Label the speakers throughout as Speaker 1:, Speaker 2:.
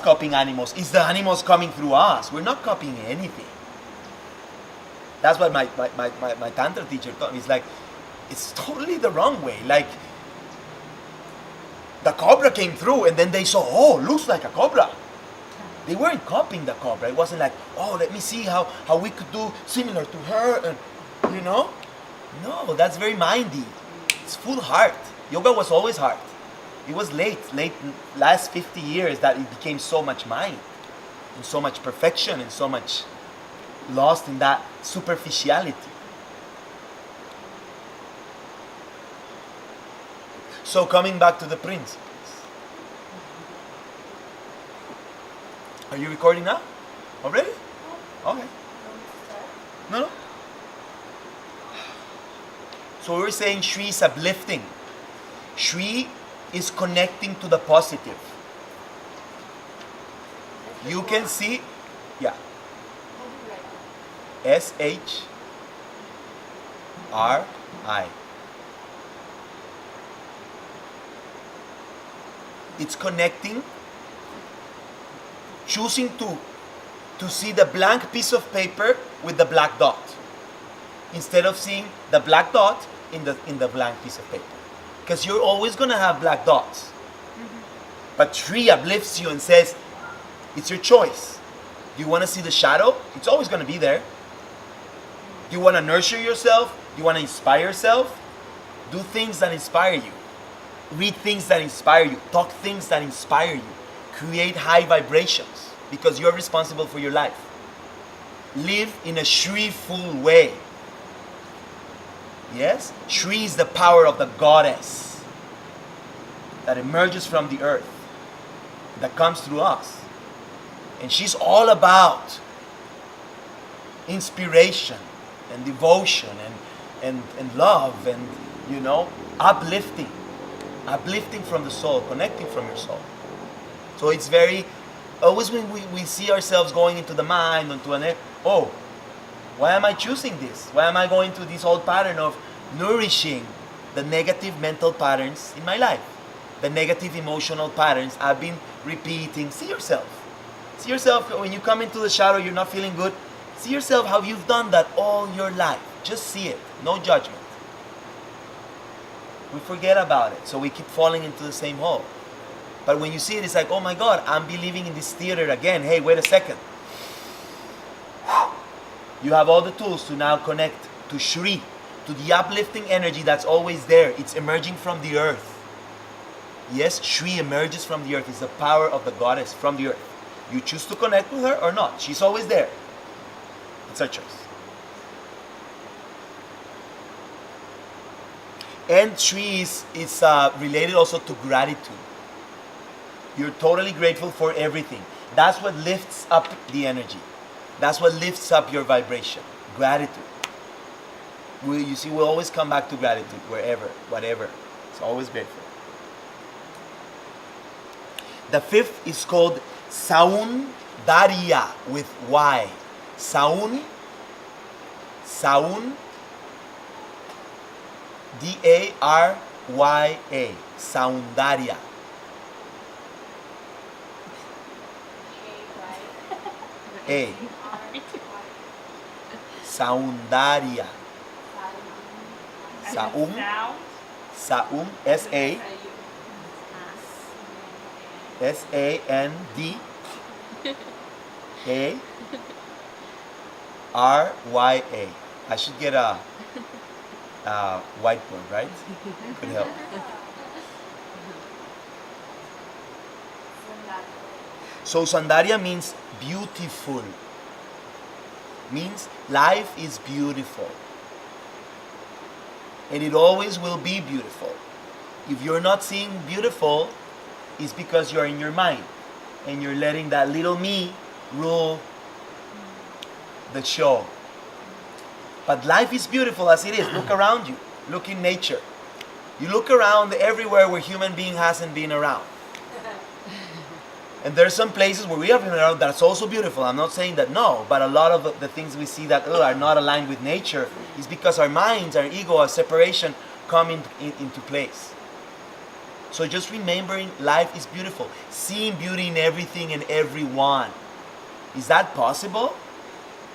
Speaker 1: copying animals. It's the animals coming through us. We're not copying anything. That's what my Tantra teacher taught me. It's like, it's totally the wrong way. Like, the cobra came through and then they saw, oh, looks like a cobra. They weren't copying the cobra. It wasn't like, oh, let me see how we could do similar to her. And, you know? No, that's very mindy. It's full heart. Yoga was always heart. It was late last 50 years that it became so much mind and so much perfection and so much lost in that superficiality. So coming back to the principles. Are you recording now? Already? Okay. No? So we're saying Shri is uplifting. Shri is connecting to the positive. You can see, yeah. S-H-R-I. It's connecting, choosing to see the blank piece of paper with the black dot, instead of seeing the black dot in the blank piece of paper. Because you're always going to have black dots. But Shri uplifts you and says, it's your choice. Do you want to see the shadow? It's always going to be there. Do you want to nurture yourself? Do you want to inspire yourself? Do things that inspire you. Read things that inspire you. Talk things that inspire you. Create high vibrations, because you're responsible for your life. Live in a Shri-ful way. Yes? Shri is the power of the goddess that emerges from the earth, that comes through us. And she's all about inspiration and devotion and love and, you know, uplifting from the soul, connecting from your soul. So it's very, always when we see ourselves going into the mind, oh, why am I choosing this? Why am I going to this old pattern of nourishing the negative mental patterns in my life? The negative emotional patterns I've been repeating. See yourself. See yourself when you come into the shadow, you're not feeling good. See yourself how you've done that all your life. Just see it. No judgment. We forget about it, so we keep falling into the same hole. But when you see it, it's like, oh my God, I'm believing in this theater again. Hey, wait a second. You have all the tools to now connect to Shri, to the uplifting energy that's always there. It's emerging from the earth. Yes, Shri emerges from the earth. It's the power of the goddess from the earth. You choose to connect with her or not. She's always there. It's a choice. And Shri is related also to gratitude. You're totally grateful for everything. That's what lifts up the energy. That's what lifts up your vibration. Gratitude. You see, we'll always come back to gratitude, wherever, whatever. It's always grateful. The fifth is called Saundarya with Y. Saun, D-A-R-Y-A. Saundarya. A. Saundarya. Saum, S-A. S-A-N-D-A-R-Y-A. I should get a whiteboard, right? Could help. So Saundarya means beautiful. Means life is beautiful. And it always will be beautiful. If you're not seeing beautiful, it's because you're in your mind. And you're letting that little me rule the show. But life is beautiful as it is. Look around you. Look in nature. You look around everywhere where human being hasn't been around. And there's some places where we have been around that's also beautiful. I'm not saying that no, but a lot of the things we see that are not aligned with nature is because our minds, our ego, our separation come into place. So just remembering life is beautiful. Seeing beauty in everything and everyone. Is that possible?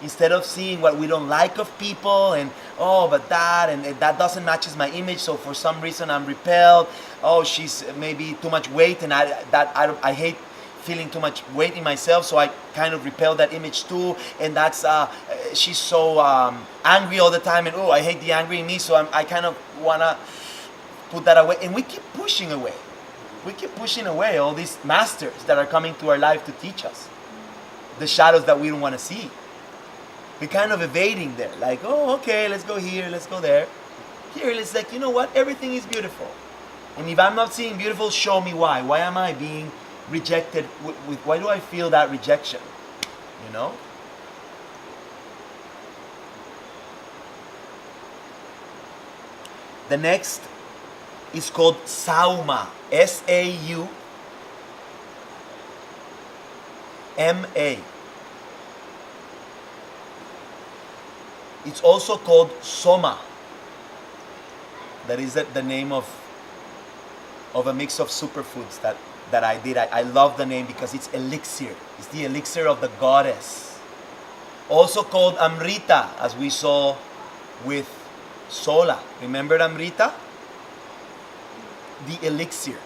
Speaker 1: Instead of seeing what we don't like of people and, oh, but that, and that doesn't matches my image, so for some reason I'm repelled. Oh, she's maybe too much weight, and I hate feeling too much weight in myself, so I kind of repel that image too. And that's, she's so angry all the time, and oh, I hate the angry in me, so I kind of want to put that away. And we keep pushing away. We keep pushing away all these masters that are coming to our life to teach us the shadows that we don't want to see. We're kind of evading there, like, oh, okay, let's go here, let's go there. Here, it's like, you know what? Everything is beautiful. And if I'm not seeing beautiful, show me why. Why am I being rejected? Why do I feel that rejection? You know? The next is called Sauma. S-A-U-M-A. It's also called Soma. That is the name of a mix of superfoods that I did. I love the name because it's elixir. It's the elixir of the goddess. Also called Amrita, as we saw with Sola. Remember Amrita? The elixir.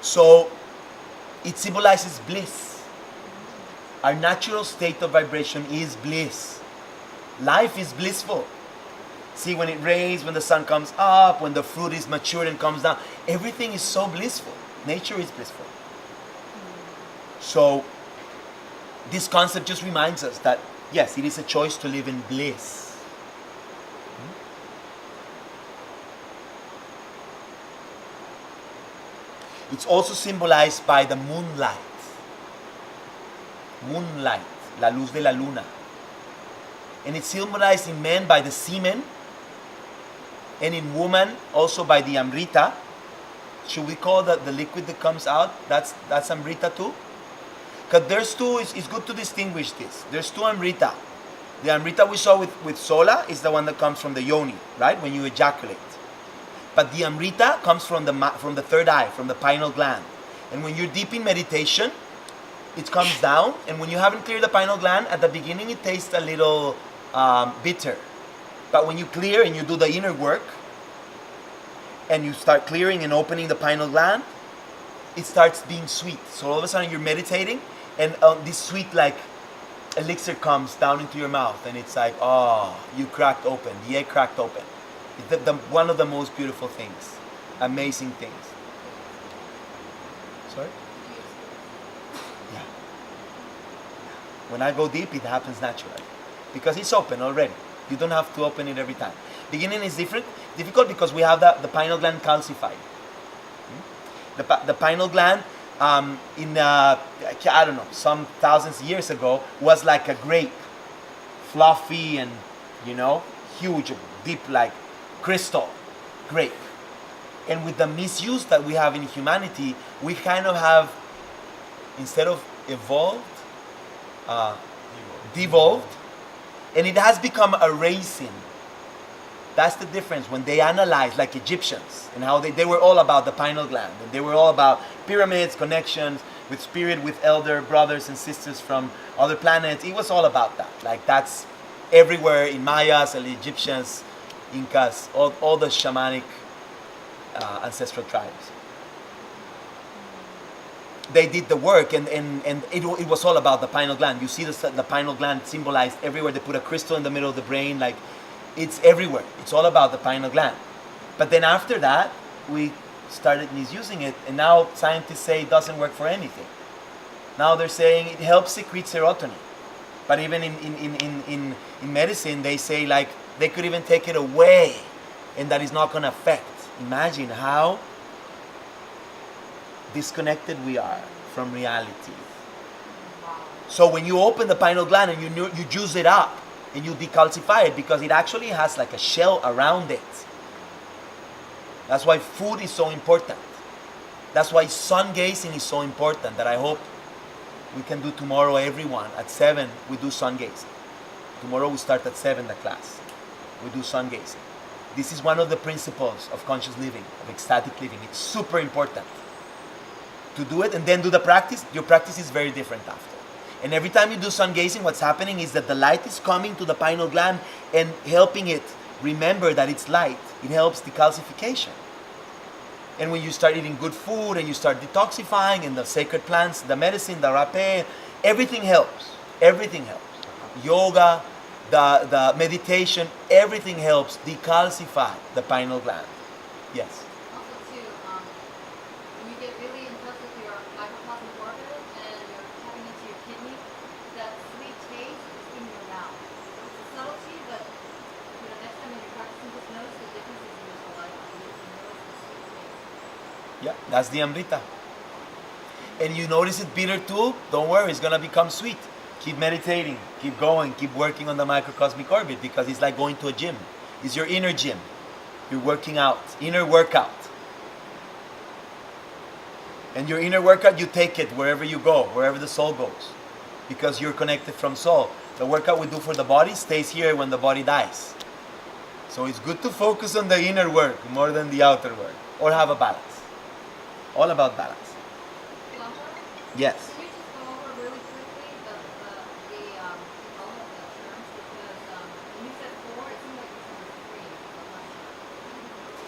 Speaker 1: So it symbolizes bliss. Our natural state of vibration is bliss. Life is blissful. See, when it rains, when the sun comes up, when the fruit is matured and comes down, everything is so blissful. Nature is blissful. So this concept just reminds us that, yes, it is a choice to live in bliss. It's also symbolized by the moonlight. Moonlight, la luz de la luna. And it's symbolized in men by the semen, and in woman also by the Amrita. Should we call the liquid that comes out, that's Amrita too? Because there's two, it's good to distinguish this. There's two Amrita. The Amrita we saw with Sola is the one that comes from the yoni, right? When you ejaculate. But the Amrita comes from the third eye, from the pineal gland. And when you're deep in meditation, it comes down, and when you haven't cleared the pineal gland, at the beginning it tastes a little bitter. But when you clear and you do the inner work, and you start clearing and opening the pineal gland, it starts being sweet. So all of a sudden you're meditating, and this sweet like elixir comes down into your mouth, and it's like, oh, you cracked open, the egg cracked open. It's one of the most beautiful things, amazing things. Sorry? Yeah. When I go deep, it happens naturally because it's open already. You don't have to open it every time. Beginning is difficult because we have the pineal gland calcified. The pineal gland, I don't know, some thousands of years ago, was like a grape, fluffy and, huge, deep like crystal grape. And with the misuse that we have in humanity, we kind of have, instead of evolved, devolved, and it has become a raisin. That's the difference. When they analyze, like Egyptians, and how they were all about the pineal gland, and they were all about pyramids, connections with spirit, with elder brothers and sisters from other planets. It was all about that. Like that's everywhere in Mayas and Egyptians, Incas, all the shamanic ancestral tribes. They did the work, and it was all about the pineal gland. You see the pineal gland symbolized everywhere. They put a crystal in the middle of the brain, like it's everywhere. It's all about the pineal gland. But then after that, we started misusing it, and now scientists say it doesn't work for anything. Now they're saying it helps secrete serotonin. But even in medicine, they say like they could even take it away, and that is not going to affect. Imagine how disconnected we are from reality. So when you open the pineal gland and you juice it up and you decalcify it, because it actually has like a shell around it. That's why food is so important. That's why sun gazing is so important, that I hope we can do tomorrow. Everyone at 7 we do sun gazing. Tomorrow we start at 7 the class. We do sun gazing. This is one of the principles of conscious living, of ecstatic living. It's super important to do it and then do the practice. Your practice is very different after. And every time you do sun gazing, what's happening is that the light is coming to the pineal gland and helping it remember that it's light. It helps decalcification. And when you start eating good food and you start detoxifying, and the sacred plants, the medicine, the rapé, everything helps. Everything helps. Yoga, the meditation, everything helps decalcify the pineal gland. Yes.
Speaker 2: Also too, when you get really in touch with your microcosmic orbit and you're tapping into your kidney, that sweet taste is in your mouth. So it's a subtlety, but next time when you're practicing, just notice the differences in your saliva. You can notice the sweet taste.
Speaker 1: Yeah, that's the amrita. And you notice it bitter too, don't worry, it's gonna become sweet. Keep meditating, keep going, keep working on the microcosmic orbit, because it's like going to a gym. It's your inner gym. You're working out, inner workout. And your inner workout, you take it wherever you go, wherever the soul goes, because you're connected from soul. The workout we do for the body stays here when the body dies. So it's good to focus on the inner work more than the outer work, or have a balance. All about balance.
Speaker 2: Philanthropist?
Speaker 1: Yes.
Speaker 2: Can you just go over really quickly all of the terms? Because when you said 4, it seemed like it was 3.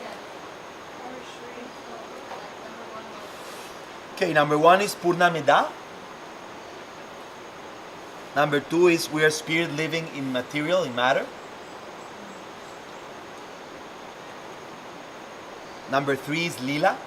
Speaker 2: Yeah. Or Shri. So like number 1 was.
Speaker 1: Okay, number 1 is Purna Meda. Number 2 is we are spirit living in material, in matter. Number 3 is Lila.